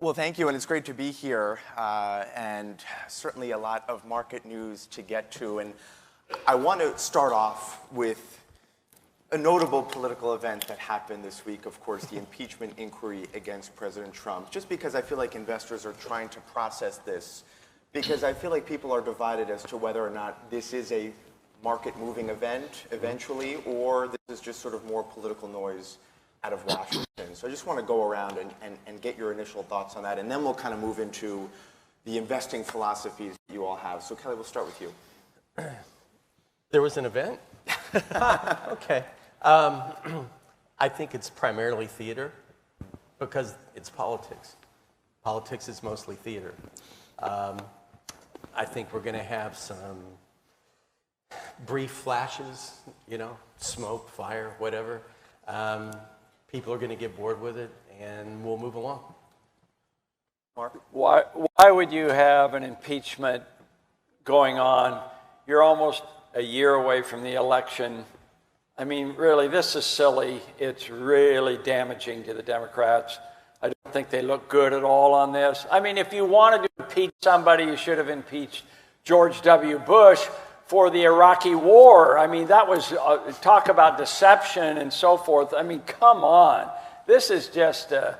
Well, thank you, and it's great to be here, and certainly a lot of market news to get to. And I want to start off with a notable political event that happened this week, of course, the impeachment inquiry against President Trump, just because I feel like investors are trying to process this, because I feel like people are divided as to whether or not this is a market-moving event eventually, or this is just sort of more political noise out of Washington. So I just want to go around and get your initial thoughts on that, and then we'll kind of move into the investing philosophies that you all have. So Kelley, we'll start with you. There was an event? Okay. I think it's primarily theater because it's politics. Politics is mostly theater. I think we're going to have some brief flashes, smoke, fire, whatever. People are going to get bored with it, and we'll move along. Mark? Why would you have an impeachment going on? You're almost a year away from the election. I mean, really, this is silly. It's really damaging to the Democrats. I don't think they look good at all on this. I mean, if you wanted to impeach somebody, you should have impeached George W. Bush for the Iraqi war. I mean, that was talk about deception and so forth. I mean, come on. This is just, a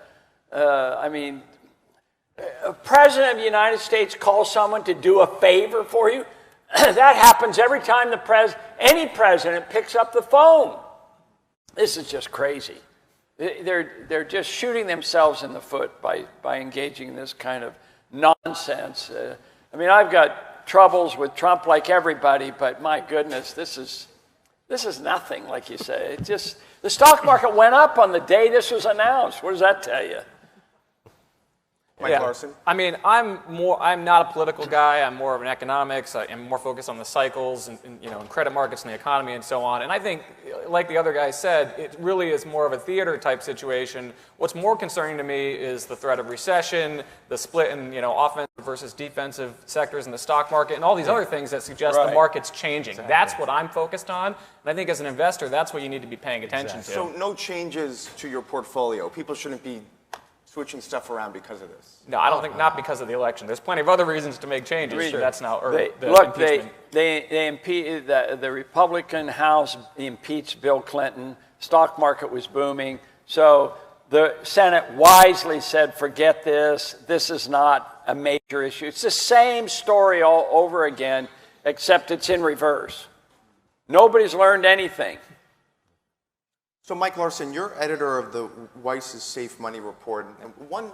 president of the United States calls someone to do a favor for you. That happens every time any president picks up the phone. This is just crazy. They're just shooting themselves in the foot by engaging in this kind of nonsense. I've got troubles with Trump like everybody, but my goodness, this is nothing, like you say. The stock market went up on the day this was announced. What does that tell you? Mike Larson? I'm not a political guy. I'm more of an economics. I'm more focused on the cycles and credit markets and the economy and so on. And I think, like the other guy said, it really is more of a theater type situation. What's more concerning to me is the threat of recession, the split in offensive versus defensive sectors in the stock market, and all these other things that suggest the market's changing. Exactly. That's what I'm focused on. And I think as an investor, that's what you need to be paying attention to. So no changes to your portfolio. People shouldn't be switching stuff around because of this? No, I don't think not because of the election. There's plenty of other reasons to make changes. Sure. That's now the Republican House impeached Bill Clinton. Stock market was booming. So the Senate wisely said, forget this. This is not a major issue. It's the same story all over again, except it's in reverse. Nobody's learned anything. So Mike Larson, you're editor of the Weiss's Safe Money Report, and one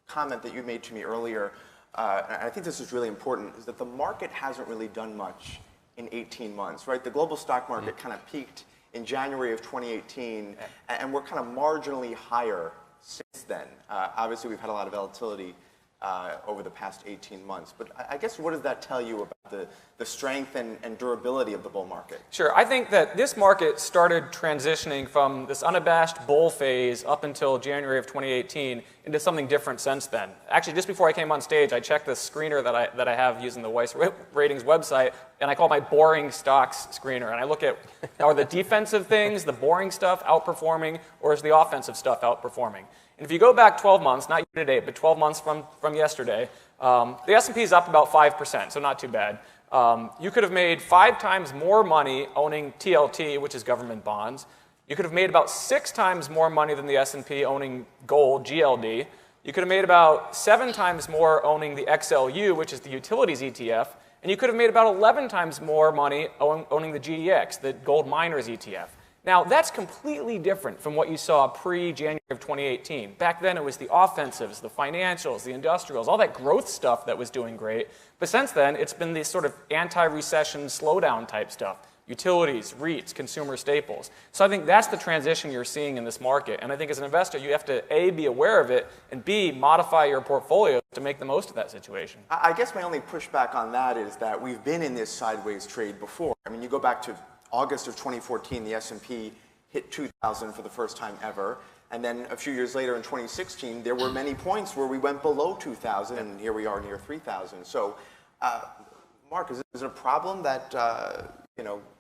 comment that you made to me earlier, and I think this is really important, is that the market hasn't really done much in 18 months, right? The global stock market kind of peaked in January of 2018, and we're kind of marginally higher since then. Obviously, we've had a lot of volatility over the past 18 months. But I guess what does that tell you about the strength and durability of the bull market? Sure. I think that this market started transitioning from this unabashed bull phase up until January of 2018 into something different since then. Actually, just before I came on stage, I checked the screener that I have using the Weiss Ratings website, and I call it my boring stocks screener. And I look at, are the defensive things, the boring stuff, outperforming, or is the offensive stuff outperforming? And if you go back 12 months, not year to date, but 12 months from yesterday, the S&P is up about 5%, so not too bad. You could have made 5 times more money owning TLT, which is government bonds. You could have made about 6 times more money than the S&P owning gold, GLD. You could have made about 7 times more owning the XLU, which is the utilities ETF. And you could have made about 11 times more money owning the GDX, the gold miners ETF. Now, that's completely different from what you saw pre-January of 2018. Back then, it was the offensives, the financials, the industrials, all that growth stuff that was doing great. But since then, it's been this sort of anti-recession slowdown type stuff. Utilities, REITs, consumer staples. So I think that's the transition you're seeing in this market. And I think as an investor, you have to, A, be aware of it, and B, modify your portfolio to make the most of that situation. I guess my only pushback on that is that we've been in this sideways trade before. I mean, you go back to August of 2014, the S&P hit 2,000 for the first time ever. And then a few years later in 2016, there were many points where we went below 2,000, and here we are near 3,000. So, Mark, is it a problem that,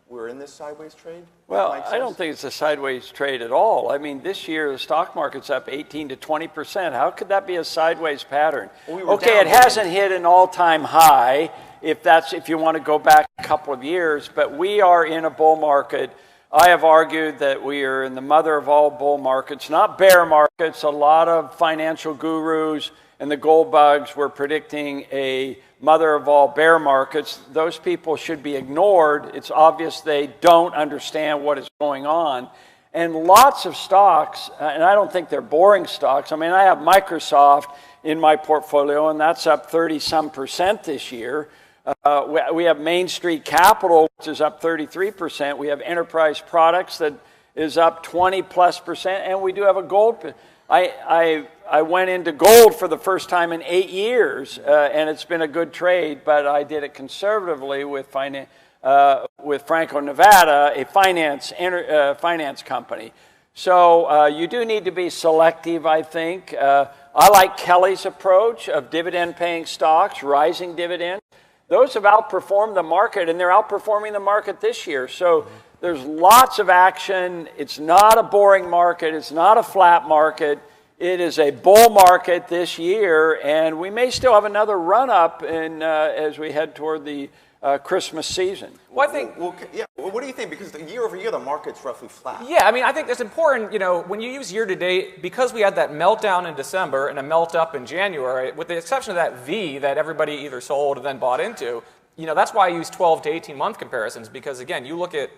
we're in this sideways trade? Well, Mike I don't says? think it's a sideways trade at all. I mean, this year the stock market's up 18 to 20%. How could that be a sideways pattern? Well, we were Okay, down it hasn't hit an all-time high if you want to go back a couple of years, but we are in a bull market. I have argued that we are in the mother of all bull markets, not bear markets. A lot of financial gurus and the gold bugs were predicting a mother of all bear markets. Those people should be ignored. It's obvious they don't understand what is going on. And lots of stocks, and I don't think they're boring stocks. I mean, I have Microsoft in my portfolio, and that's up 30-some% this year. We have Main Street Capital, which is up 33%. We have Enterprise Products that is up 20+%, and we do have a gold. I went into gold for the first time in 8 years, and it's been a good trade, but I did it conservatively with Franco-Nevada, a finance company. So you do need to be selective, I think. I like Kelley's approach of dividend-paying stocks, rising dividends. Those have outperformed the market, and they're outperforming the market this year. So there's lots of action. It's not a boring market. It's not a flat market. It is a bull market this year, and we may still have another run-up as we head toward the Christmas season. Well, I think. Well, what do you think? Because year over year, the market's roughly flat. Yeah, I mean, I think it's important, when you use year to date, because we had that meltdown in December and a melt up in January, with the exception of that V that everybody either sold or then bought into, that's why I use 12 to 18 month comparisons, because again, you look at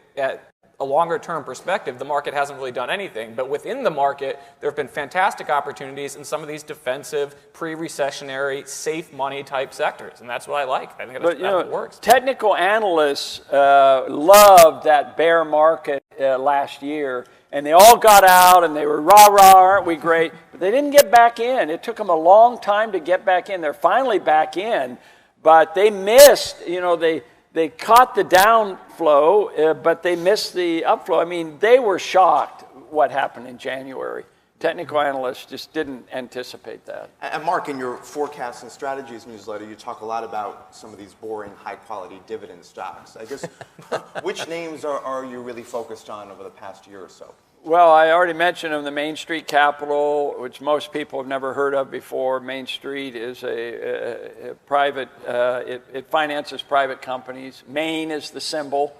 a longer term perspective, the market hasn't really done anything. But within the market, there have been fantastic opportunities in some of these defensive, pre-recessionary, safe money type sectors. And that's what I like. I think that works. Technical analysts loved that bear market last year. And they all got out and they were rah-rah, aren't we great? But they didn't get back in. It took them a long time to get back in. They're finally back in. But they missed, they caught the downflow, but they missed the upflow. I mean, they were shocked what happened in January. Technical analysts just didn't anticipate that. And Mark, in your forecasts and strategies newsletter, you talk a lot about some of these boring, high-quality dividend stocks. I guess, which names are you really focused on over the past year or so? Well, I already mentioned them, the Main Street Capital, which most people have never heard of before. Main Street is a private, it finances private companies. Main is the symbol.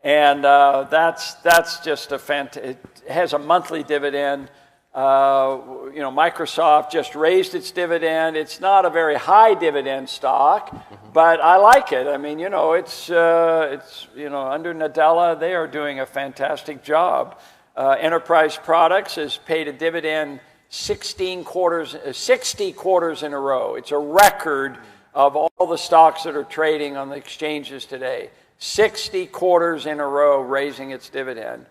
And that's just it has a monthly dividend. Microsoft just raised its dividend. It's not a very high dividend stock, but I like it. I mean, it's under Nadella, they are doing a fantastic job. Enterprise Products has paid a dividend 60 quarters in a row. It's a record of all the stocks that are trading on the exchanges today. 60 quarters in a row raising its dividend.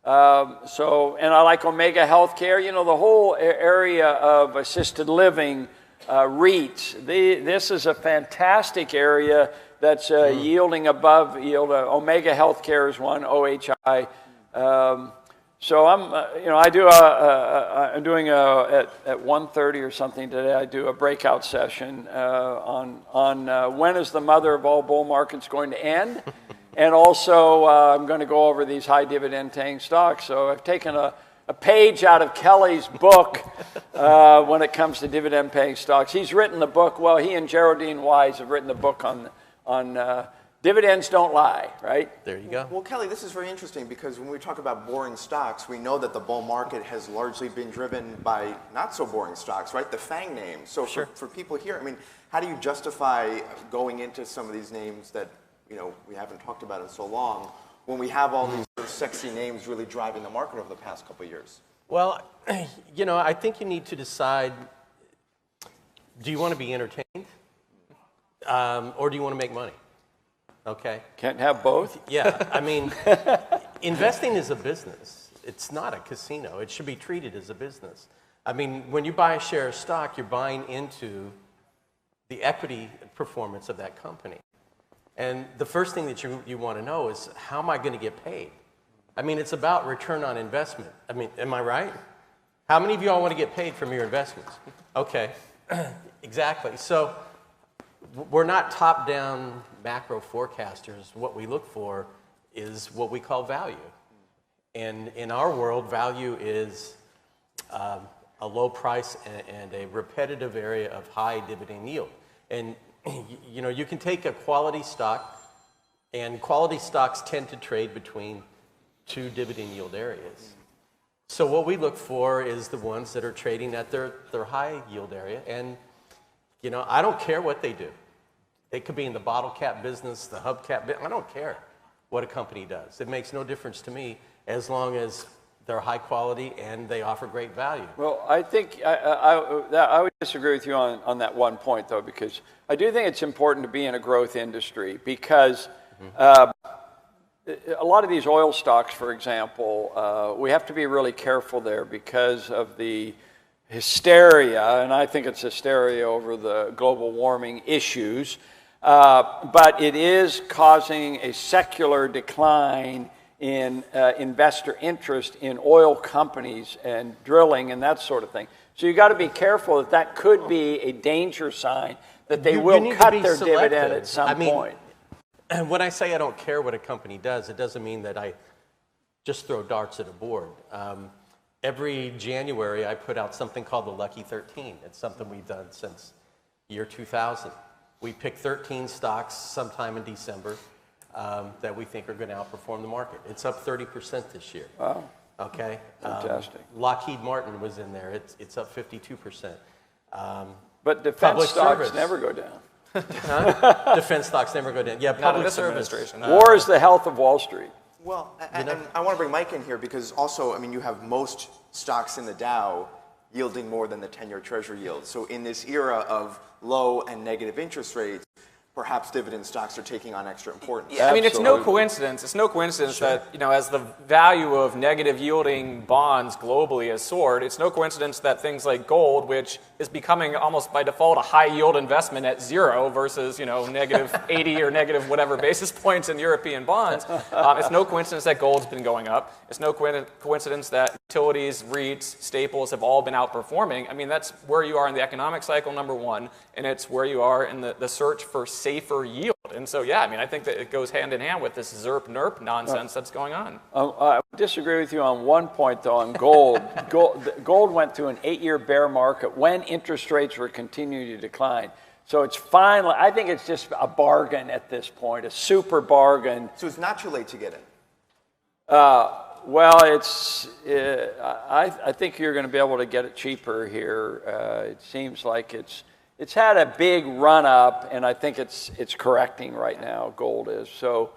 And I like Omega Healthcare. The whole area of assisted living, REITs. This is a fantastic area that's yielding above yield. Omega Healthcare is one. OHI. So I'm doing at 1:30 or something today. I do a breakout session on when is the mother of all bull markets going to end, and also I'm going to go over these high dividend paying stocks. So I've taken a page out of Kelley's book when it comes to dividend paying stocks. He's written the book. Well, he and Geraldine Wise have written the book on dividends don't lie, right? There you go. Well, Kelley, this is very interesting because when we talk about boring stocks, we know that the bull market has largely been driven by not so boring stocks, right? The FANG names. So sure. for people here, I mean, how do you justify going into some of these names that, we haven't talked about in so long when we have all these sort of sexy names really driving the market over the past couple of years? Well, I think you need to decide, do you want to be entertained or do you want to make money? Okay. Can't have both? Yeah, I mean, investing is a business. It's not a casino. It should be treated as a business. I mean, when you buy a share of stock, you're buying into the equity performance of that company. And the first thing that you want to know is, how am I going to get paid? I mean, it's about return on investment. I mean, am I right? How many of you all want to get paid from your investments? Okay, exactly. So we're not top-down macro forecasters. What we look for is what we call value. And in our world, value is a low price and a repetitive area of high dividend yield. And you know, you can take a quality stock, and quality stocks tend to trade between two dividend yield areas. So what we look for is the ones that are trading at their high yield area. And you know, I don't care what they do. They could be in the bottle cap business, the hubcap business. I don't care what a company does. It makes no difference to me as long as they're high quality and they offer great value. Well, I think I would disagree with you on that one point, though, because I do think it's important to be in a growth industry because a lot of these oil stocks, for example, we have to be really careful there because of the hysteria, and I think it's hysteria over the global warming issues, but it is causing a secular decline in investor interest in oil companies and drilling and that sort of thing. So you got to be careful that could be a danger sign that they will cut their dividend at some point. And when I say I don't care what a company does, it doesn't mean that I just throw darts at a board. Every January, I put out something called the Lucky 13. It's something we've done since year 2000. We pick 13 stocks sometime in December that we think are going to outperform the market. It's up 30% this year. Wow. Okay. Fantastic. Lockheed Martin was in there. It's up 52%. But defense stocks never go down. Defense stocks never go down. Yeah, Not in public this service. administration. War is the health of Wall Street. Well, and I want to bring Mike in here because also, I mean, you have most stocks in the Dow yielding more than the 10-year Treasury yield. So in this era of low and negative interest rates, perhaps dividend stocks are taking on extra importance. Yeah, I mean, it's no coincidence. It's no coincidence that, you know, as the value of negative yielding bonds globally has soared, it's no coincidence that things like gold, which is becoming almost by default a high yield investment at zero versus, you know, negative 80 or negative whatever basis points in European bonds. It's no coincidence that gold's been going up. It's no coincidence that utilities, REITs, staples have all been outperforming. I mean, that's where you are in the economic cycle, number one, and it's where you are in the search for safer yield. And so, yeah, I mean, I think that it goes hand in hand with this ZERP-NERP nonsense that's going on. I disagree with you on one point, though, on gold. Gold went through an 8-year bear market when interest rates were continuing to decline. So it's finally, I think it's just a bargain at this point, a super bargain. So it's not too late to get in. Well, I think you're going to be able to get it cheaper here. It seems like it's had a big run up, and I think it's correcting right now. Gold is so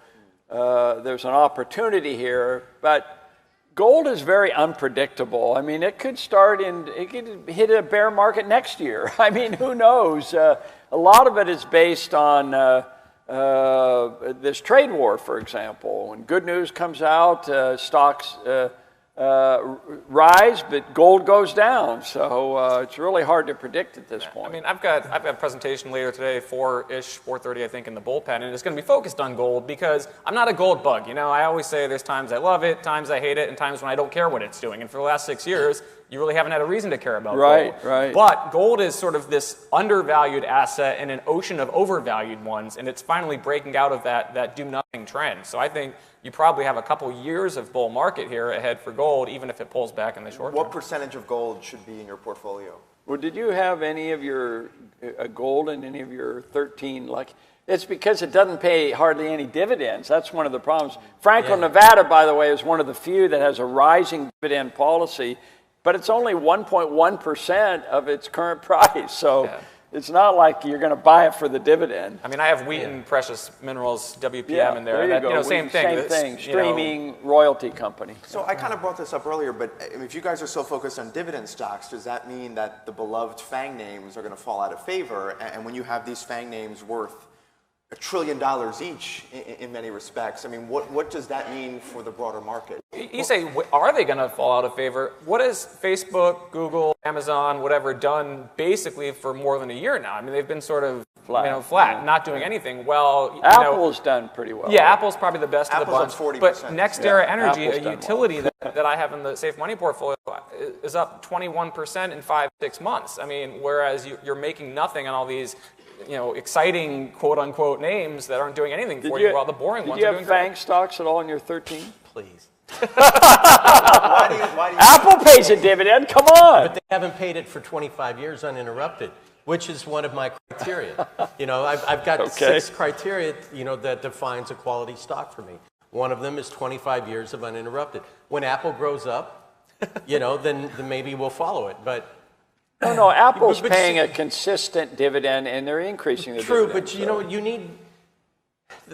there's an opportunity here, but gold is very unpredictable. I mean, it could hit a bear market next year. I mean, who knows? A lot of it is based on this trade war, for example. When good news comes out, stocks rise, but gold goes down. So it's really hard to predict at this point. I mean, I've got a presentation later today, 4:30, I think, in the bullpen, and it's going to be focused on gold because I'm not a gold bug. You know, I always say there's times I love it, times I hate it, and times when I don't care what it's doing. And for the last 6 years, you really haven't had a reason to care about gold. Right. But gold is sort of this undervalued asset in an ocean of overvalued ones, and it's finally breaking out of that do-nothing trend. So I think you probably have a couple years of bull market here ahead for gold, even if it pulls back in the short term. What percentage of gold should be in your portfolio? Well, did you have any of your gold in any of your 13 lucky? It's because it doesn't pay hardly any dividends. That's one of the problems. Franklin, Nevada, by the way, is one of the few that has a rising dividend policy, but it's only 1.1% of its current price. So it's not like you're going to buy it for the dividend. I mean, I have Wheaton Precious Minerals, WPM, in there. There you go. Same thing. Same thing. Streaming royalty company. So I kind of brought this up earlier, but if you guys are so focused on dividend stocks, does that mean that the beloved FANG names are going to fall out of favor? And when you have these FANG names worth $1 trillion each in many respects, I mean, what does that mean for the broader market? You say, are they going to fall out of favor? What has Facebook, Google, Amazon, whatever, done basically for more than a year now? I mean, they've been sort of Flat. not doing anything. Well, Apple's done pretty well. Yeah, Apple's probably the best of the bunch. Apple's up 40%. But NextEra Energy, Apple's a done utility that I have in the Safe Money portfolio, is up 21% in 5-6 months. I mean, whereas you're making nothing on all these, exciting quote-unquote names that aren't doing anything for you, while the boring ones are doing Did you have FANG stocks at all in your 13? Please. Why do you Apple pays a dividend. Come on. But they haven't paid it for 25 years uninterrupted, which is one of my criteria. I've got 6 criteria, that defines a quality stock for me. One of them is 25 years of uninterrupted. When Apple grows up, then maybe we'll follow it. But No, Apple's paying a consistent dividend, and they're increasing the true, dividend. but you need.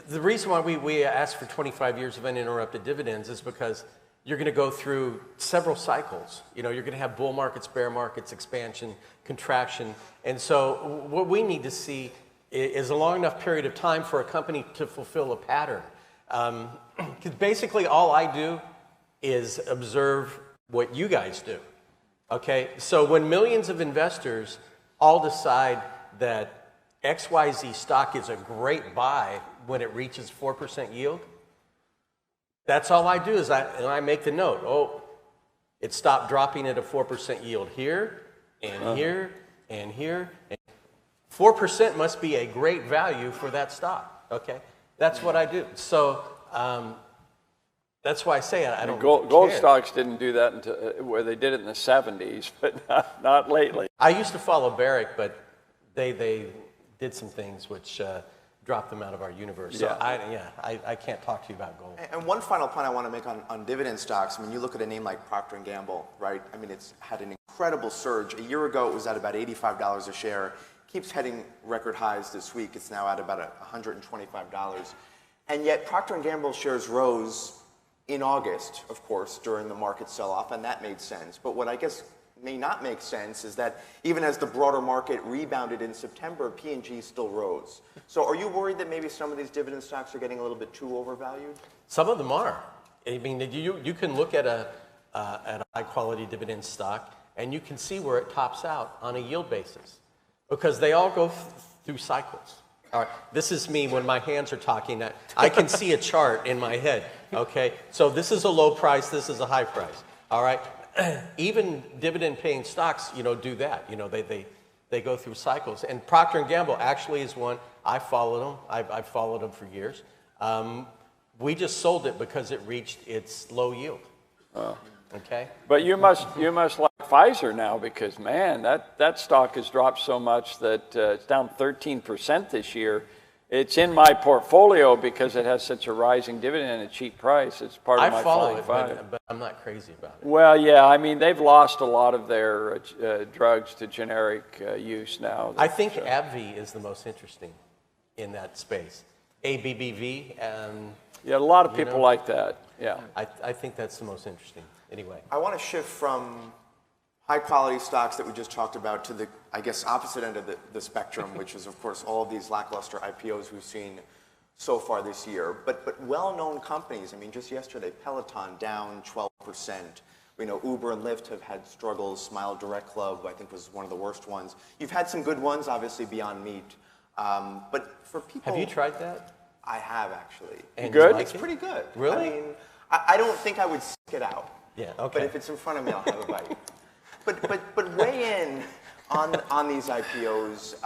The reason why we ask for 25 years of uninterrupted dividends is because you're going to go through several cycles. You're going to have bull markets, bear markets, expansion, contraction. And so what we need to see is a long enough period of time for a company to fulfill a pattern. Because basically all I do is observe what you guys do. Okay? So when millions of investors all decide that XYZ stock is a great buy when it reaches 4% yield, that's all I do is I make the note. It stopped dropping at a 4% yield here, and here, and here. And 4% must be a great value for that stock, okay? That's what I do. So that's why I say I don't really Gold care. stocks didn't do that until where they did it in the 70s, but not lately. I used to follow Barrick, but they did some things which dropped them out of our universe. So I can't talk to you about gold. And one final point I want to make on dividend stocks. I mean, you look at a name like Procter & Gamble, right? I mean, it's had an incredible surge. A year ago, it was at about $85 a share. Keeps heading record highs this week. It's now at about $125. And yet, Procter & Gamble shares rose in August, of course, during the market sell-off, and that made sense. But what I guess may not make sense is that even as the broader market rebounded in September, P&G still rose. So are you worried that maybe some of these dividend stocks are getting a little bit too overvalued? Some of them are. I mean, you can look at a high-quality dividend stock, and you can see where it tops out on a yield basis, because they all go through cycles. All right, this is me when my hands are talking. I can see a chart in my head, okay? So this is a low price, this is a high price, all right? Even dividend-paying stocks, do that. They go through cycles. And Procter & Gamble actually is one. I followed them. I've followed them for years. We just sold it because it reached its low yield. Okay? But you must like Pfizer now, because, man, that stock has dropped so much that it's down 13% this year. It's in my portfolio because it has such a rising dividend and a cheap price. It's part of my follow it, five. but I'm not crazy about it. Well, yeah, I mean, they've lost a lot of their drugs to generic use now. I think AbbVie is the most interesting in that space. ABBV. Yeah, a lot of people like that. Yeah. I think that's the most interesting. Anyway. I want to shift from high-quality stocks that we just talked about to the, I guess, opposite end of the spectrum, which is, of course, all of these lackluster IPOs we've seen so far this year. But well-known companies, I mean, just yesterday, Peloton down 12%. We know Uber and Lyft have had struggles. Smile Direct Club, I think, was one of the worst ones. You've had some good ones, obviously, Beyond Meat. But for people... Have you tried that? I have, actually. And good? Like It's pretty good. Really? I mean, I don't think I would stick it out. Yeah, okay. But if it's in front of me, I'll have a bite. But weigh in on these IPOs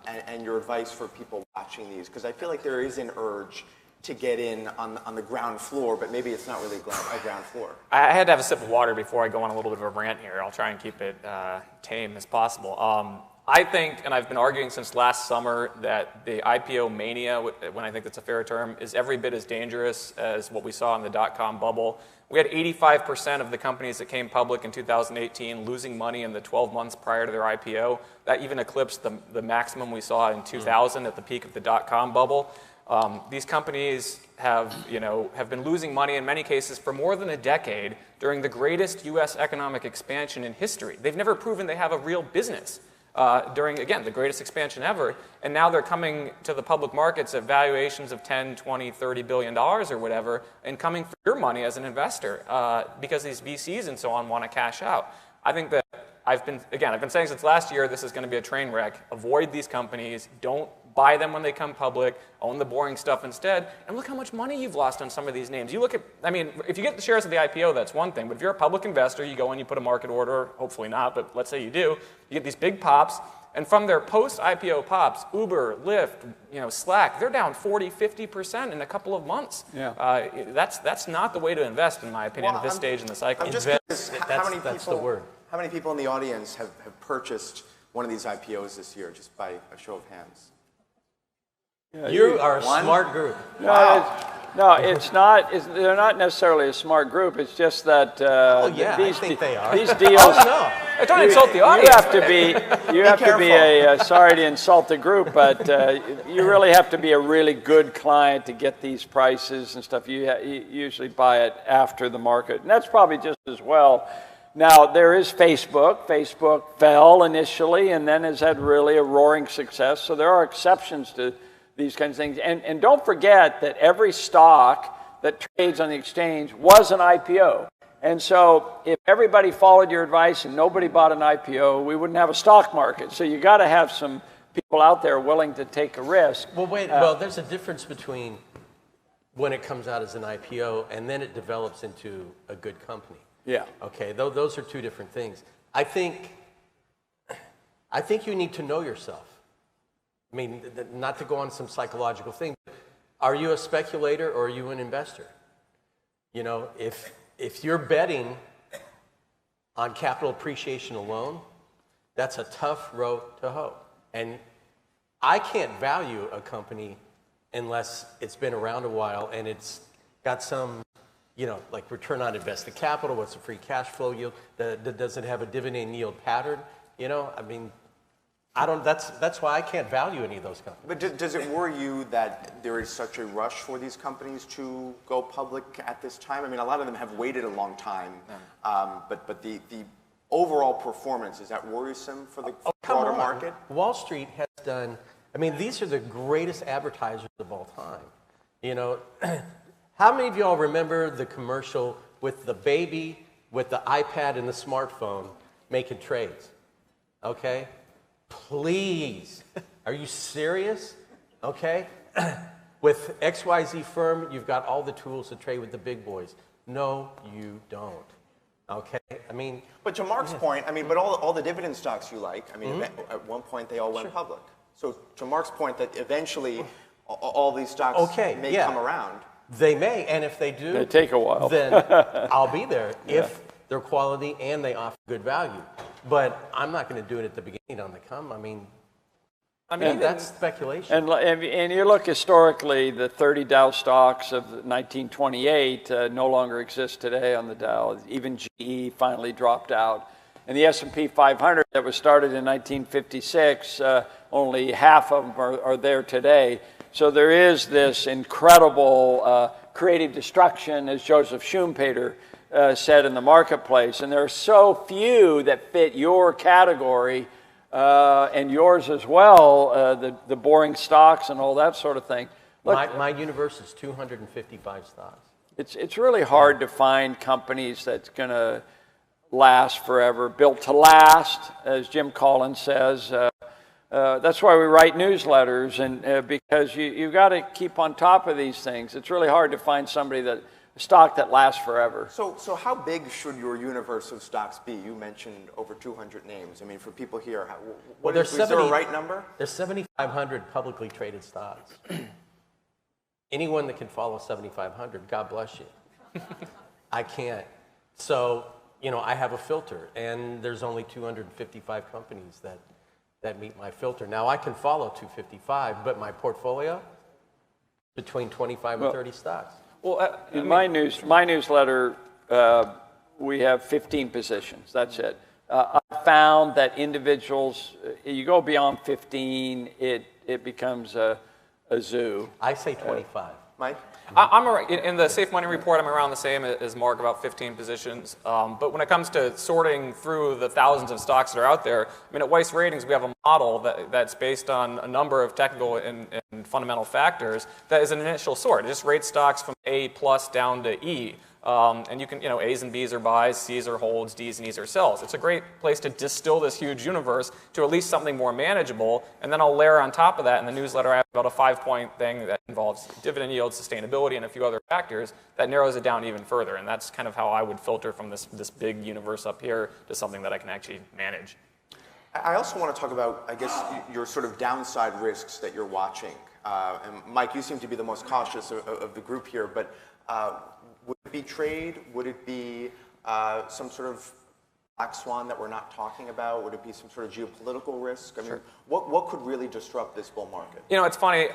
and your advice for people watching these, because I feel like there is an urge to get in on the ground floor, but maybe it's not really a ground floor. I had to have a sip of water before I go on a little bit of a rant here. I'll try and keep it tame as possible. I think, and I've been arguing since last summer, that the IPO mania, when I think that's a fair term, is every bit as dangerous as what we saw in the dot-com bubble. We had 85% of the companies that came public in 2018 losing money in the 12 months prior to their IPO. That even eclipsed the maximum we saw in 2000 at the peak of the dot-com bubble. These companies have been losing money in many cases for more than a decade during the greatest U.S. economic expansion in history. They've never proven they have a real business during, again, the greatest expansion ever. And now they're coming to the public markets at valuations of $10, $20, $30 billion or whatever, and coming for your money as an investor because these VCs and so on want to cash out. I think that I've been saying since last year this is going to be a train wreck. Avoid these companies. Don't buy them when they come public. Own the boring stuff instead. And look how much money you've lost on some of these names. You look at, I mean, if you get the shares of the IPO, that's one thing. But if you're a public investor, you go in, you put a market order. Hopefully not, but let's say you do. You get these big pops. And from their post-IPO pops, Uber, Lyft, Slack, they're down 40, 50% in a couple of months. Yeah. That's not the way to invest, in my opinion, at this stage in the cycle. I'm just curious, That's the word. How many people in the audience have purchased one of these IPOs this year, just by a show of hands? You are a smart group. No, it's not. They're not necessarily a smart group. It's just that I think they are. These deals. No. Don't insult the audience. You have to be a sorry to insult the group, but you really have to be a really good client to get these prices and stuff. You usually buy it after the market, and that's probably just as well. Now, there is Facebook. Facebook fell initially and then has had really a roaring success. So there are exceptions to these kinds of things. And don't forget that every stock that trades on the exchange was an IPO. And so if everybody followed your advice and nobody bought an IPO, we wouldn't have a stock market. So you got to have some people out there willing to take a risk. Well, there's a difference between when it comes out as an IPO and then it develops into a good company. Yeah. Okay, those are two different things. I think you need to know yourself. I mean, not to go on some psychological thing. Are you a speculator or are you an investor? If you're betting on capital appreciation alone, that's a tough row to hoe. And I can't value a company unless it's been around a while and it's got some, like return on invested capital, what's the free cash flow yield, does it have a dividend yield pattern? That's why I can't value any of those companies. But does it worry you that there is such a rush for these companies to go public at this time? I mean, a lot of them have waited a long time, but the overall performance, is that worrisome for the broader market? Wall Street has done, these are the greatest advertisers of all time. How many of y'all remember the commercial with the baby, with the iPad and the smartphone making trades? Okay? Please. Are you serious? Okay? With XYZ firm, you've got all the tools to trade with the big boys. No, you don't. Okay? But to Mark's point, but all the dividend stocks you like, at one point they all went public. So to Mark's point that eventually all these stocks may come around. They may, and if they do, they take a while. Then I'll be there if they're quality and they offer good value. But I'm not going to do it at the beginning on the come. That's speculation. And you look historically, the 30 Dow stocks of 1928 no longer exist today on the Dow. Even GE finally dropped out. And the S&P 500 that was started in 1956, only half of them are there today. So there is this incredible creative destruction, as Joseph Schumpeter said, in the marketplace. And there are so few that fit your category and yours as well, the boring stocks and all that sort of thing. Look, my universe is 255 stocks. It's really hard to find companies that's going to last forever, built to last, as Jim Collins says. That's why we write newsletters, and because you've got to keep on top of these things. It's really hard to find a stock that lasts forever. So how big should your universe of stocks be? You mentioned over 200 names. For people here, is there a right number? There's 7,500 publicly traded stocks. Anyone that can follow 7,500, God bless you. I can't. So, I have a filter, and there's only 255 companies that meet my filter. Now, I can follow 255, but my portfolio, between 25 and 30 stocks. Well, in my newsletter, we have 15 positions. That's it. I found that individuals, you go beyond 15, it becomes a zoo. I say 25. Mike? I'm in the Safe Money report, I'm around the same as Mark, about 15 positions. But when it comes to sorting through the thousands of stocks that are out there, at Weiss Ratings, we have a model that's based on a number of technical and fundamental factors that is an initial sort. It just rates stocks from A+ down to E. And you can, A's and B's are buys, C's are holds, D's and E's are sells. It's a great place to distill this huge universe to at least something more manageable. And then I'll layer on top of that in the newsletter, I have about a 5-point thing that involves dividend yield, sustainability, and a few other factors that narrows it down even further. And that's kind of how I would filter from this big universe up here to something that I can actually manage. I also want to talk about, I guess, your sort of downside risks that you're watching. And Mike, you seem to be the most cautious of the group here, but would it be trade? Would it be some sort of black swan that we're not talking about? Would it be some sort of geopolitical risk? I mean, what could really disrupt this bull market? It's funny.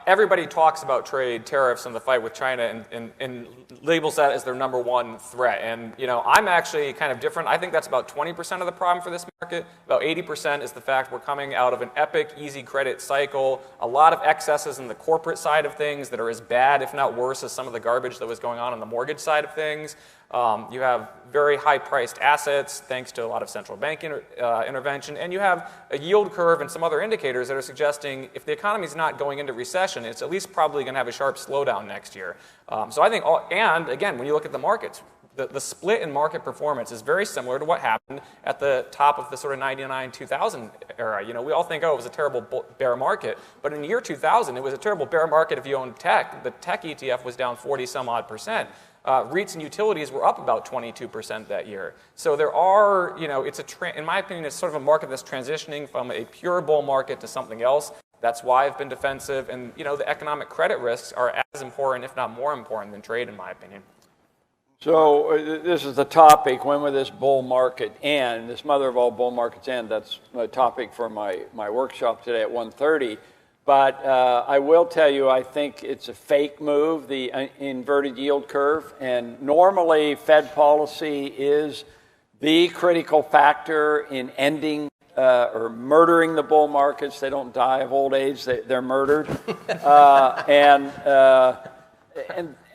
Everybody talks about trade, tariffs, and the fight with China and labels that as their number one threat. And, I'm actually kind of different. I think that's about 20% of the problem for this market. About 80% is the fact we're coming out of an epic easy credit cycle, a lot of excesses in the corporate side of things that are as bad, if not worse, as some of the garbage that was going on the mortgage side of things. You have very high-priced assets thanks to a lot of central bank intervention, and you have a yield curve and some other indicators that are suggesting if the economy is not going into recession, it's at least probably going to have a sharp slowdown next year. So I think, and again, when you look at the markets, the split in market performance is very similar to what happened at the top of the sort of 99, 2000 era. We all think, it was a terrible bear market, but in the year 2000, it was a terrible bear market if you owned tech. The tech ETF was down 40-some-odd%. REITs and utilities were up about 22% that year. So there are, in my opinion, it's sort of a market that's transitioning from a pure bull market to something else. That's why I've been defensive. And, the economic credit risks are as important, if not more important, than trade, in my opinion. So this is the topic, when will this bull market end? This mother of all bull markets end. That's my topic for my workshop today at 1:30. But I will tell you, I think it's a fake move, the inverted yield curve. And normally, Fed policy is the critical factor in ending or murdering the bull markets. They don't die of old age; they're murdered.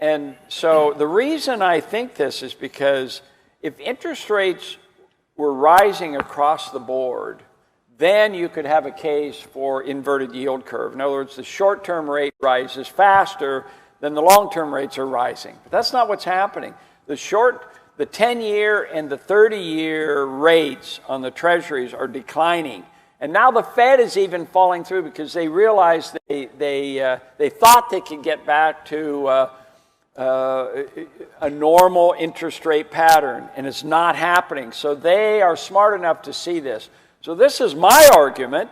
And so the reason I think this is because if interest rates were rising across the board, then you could have a case for inverted yield curve. In other words, the short-term rate rises faster than the long-term rates are rising. But that's not what's happening. The 10-year and the 30-year rates on the treasuries are declining. And now the Fed is even falling through because they realize they thought they could get back to a normal interest rate pattern, and it's not happening. So they are smart enough to see this. So this is my argument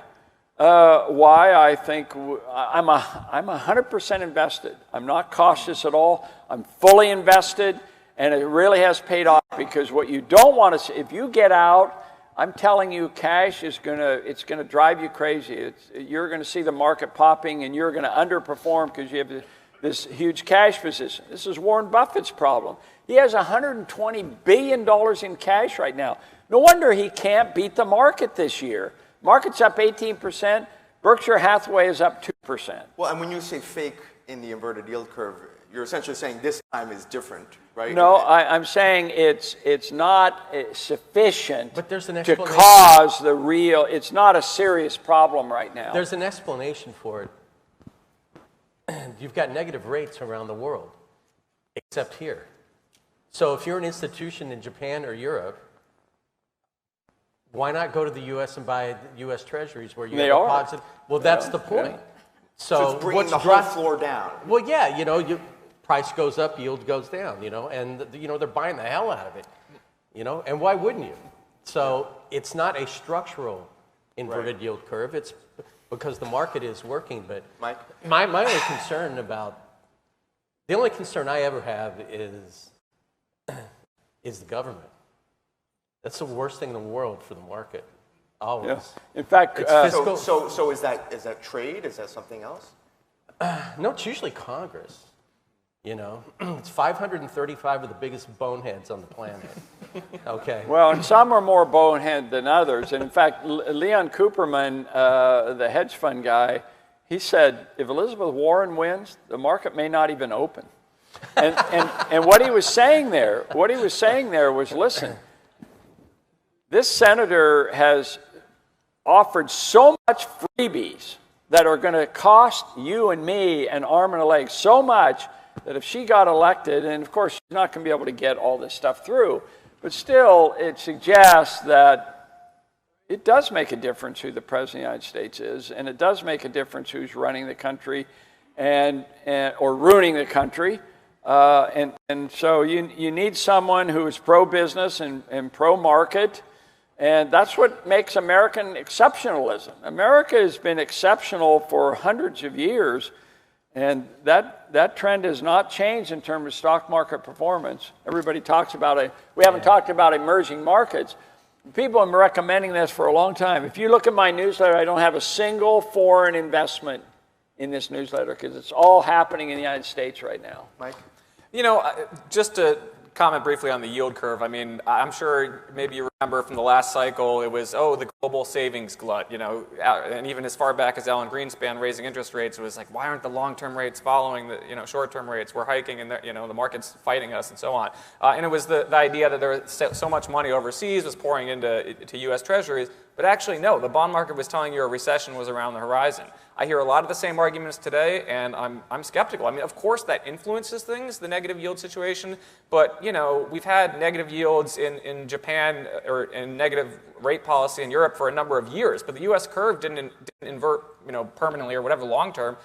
why I think I'm 100% invested. I'm not cautious at all. I'm fully invested, and it really has paid off because what you don't want to see, if you get out, I'm telling you, cash is it's gonna drive you crazy. You're going to see the market popping, and you're going to underperform because you have this huge cash position. This is Warren Buffett's problem. He has $120 billion in cash right now. No wonder he can't beat the market this year. Market's up 18%. Berkshire Hathaway is up 2%. Well, and when you say fake in the inverted yield curve, you're essentially saying this time is different, right? No, I'm saying it's not sufficient but there's an to explanation. cause the real, it's not a serious problem right now. There's an explanation for it. You've got negative rates around the world, except here. So if you're an institution in Japan or Europe, why not go to the U.S. and buy U.S. Treasuries where you have a positive? Well, that's the point. Yeah. So it's bringing the whole floor down. Well, yeah, price goes up, yield goes down, and they're buying the hell out of it, and why wouldn't you? So it's not a structural inverted yield curve. It's because the market is working. But Mike? My only concern the only concern I ever have is the government. That's the worst thing in the world for the market, always. Yeah. In fact, so is that trade? Is that something else? No, it's usually Congress. It's 535 of the biggest boneheads on the planet. Okay. well, and some are more bonehead than others. And in fact, Leon Cooperman, the hedge fund guy, he said, if Elizabeth Warren wins, the market may not even open. And what he was saying there was, listen, this senator has offered so much freebies that are going to cost you and me an arm and a leg so much that if she got elected, and of course she's not going to be able to get all this stuff through, but still it suggests that it does make a difference who the President of the United States is, and it does make a difference who's running the country or ruining the country. And so you need someone who is pro-business and pro-market, and that's what makes American exceptionalism. America has been exceptional for hundreds of years, and that trend has not changed in terms of stock market performance. Everybody talks about it. We haven't talked about emerging markets. People have been recommending this for a long time. If you look at my newsletter, I don't have a single foreign investment in this newsletter because it's all happening in the United States right now. Mike? You know, just to comment briefly on the yield curve, I mean, I'm sure maybe you remember from the last cycle, it was, the global savings glut, you know, and even as far back as Alan Greenspan raising interest rates, it was like, why aren't the long-term rates following the, short-term rates? We're hiking and, the market's fighting us and so on. And it was the idea that there was so much money overseas was pouring into U.S. Treasuries, but actually, no, the bond market was telling you a recession was around the horizon. I hear a lot of the same arguments today, and I'm skeptical. I mean, of course, that influences things, the negative yield situation, but, we've had negative yields in Japan or in negative rate policy in Europe for a number of years, but the U.S. curve didn't invert, permanently or whatever long term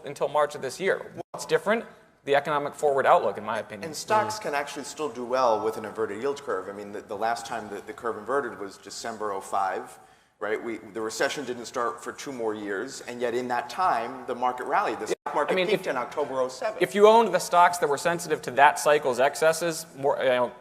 until March of this year. What's different? The economic forward outlook, in my opinion. And stocks can actually still do well with an inverted yield curve. I mean, the last time the curve inverted was December '05. Right, the recession didn't start for 2 more years, and yet in that time, the market rallied. The stock market peaked in October '07. If you owned the stocks that were sensitive to that cycle's excesses,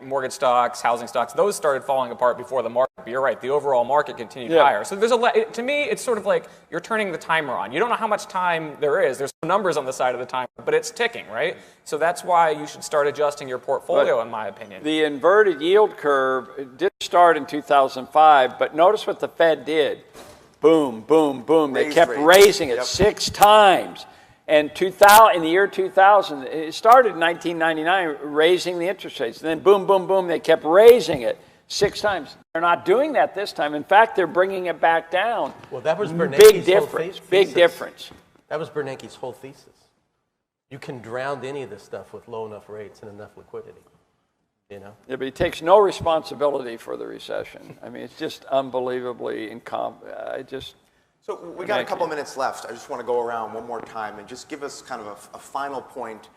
mortgage stocks, housing stocks, those started falling apart before the market. But you're right, the overall market continued higher. So there's to me, it's sort of like you're turning the timer on. You don't know how much time there is. There's numbers on the side of the timer, but it's ticking, right? So that's why you should start adjusting your portfolio, in my opinion. The inverted yield curve did start in 2005, but notice what the Fed did. Boom, boom, boom. They kept raising it 6 times. And in the year 2000, it started in 1999, raising the interest rates. And then boom, boom, boom, they kept raising it 6 times. They're not doing that this time. In fact, they're bringing it back down. Well, that was Bernanke's big difference. Big difference. That was Bernanke's whole thesis. You can drown any of this stuff with low enough rates and enough liquidity. Yeah, but he takes no responsibility for the recession. I mean, it's just unbelievably So we got a couple minutes left. I just want to go around one more time and just give us kind of a final point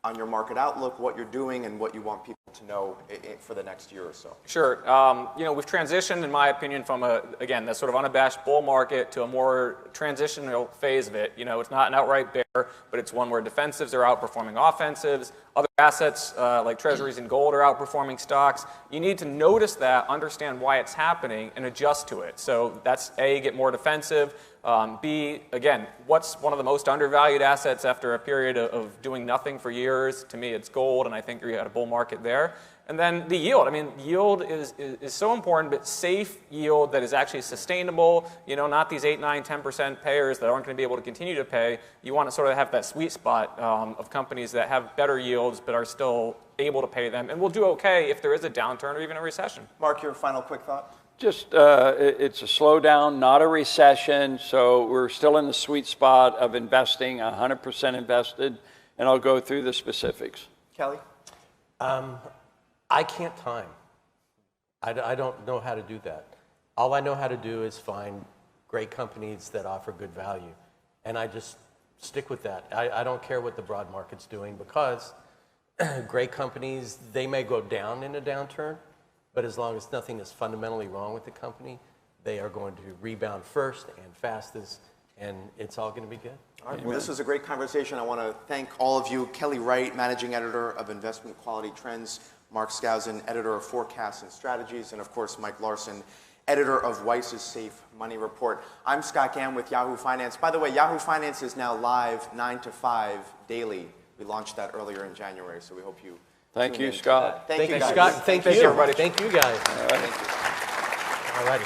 on your market outlook, what you're doing, and what you want people to know for the next year or so. Sure. We've transitioned, in my opinion, from that sort of unabashed bull market to a more transitional phase of it. It's not an outright bear, but it's one where defensives are outperforming offensives. Other assets like treasuries and gold are outperforming stocks. You need to notice that, understand why it's happening, and adjust to it. So that's A, get more defensive. B, again, what's one of the most undervalued assets after a period of doing nothing for years? To me, it's gold, and I think you're at a bull market there. And then the yield. I mean, yield is so important, but safe yield that is actually sustainable, not these 8, 9, 10% payers that aren't going to be able to continue to pay. You want to sort of have that sweet spot of companies that have better yields but are still able to pay them and will do okay if there is a downturn or even a recession. Mark, your final quick thought? Just, it's a slowdown, not a recession, so we're still in the sweet spot of investing, 100% invested, and I'll go through the specifics. Kelley? I can't time. I don't know how to do that. All I know how to do is find great companies that offer good value, and I just stick with that. I don't care what the broad market's doing because great companies, they may go down in a downturn, but as long as nothing is fundamentally wrong with the company, they are going to rebound first and fastest, and it's all going to be good. All right, well, this was a great conversation. I want to thank all of you. Kelley Wright, Managing Editor of Investment Quality Trends, Mark Skousen, Editor of Forecasts and Strategies, and of course, Mike Larson, Editor of Weiss's Safe Money Report. I'm Scott Gamm with Yahoo Finance. By the way, Yahoo Finance is now live 9 to 5 daily. We launched that earlier in January, so we hope you Thank you, Scott. Thank you, guys. Scott. Thank you, everybody. Thank you, guys. All right. Thank you. All righty.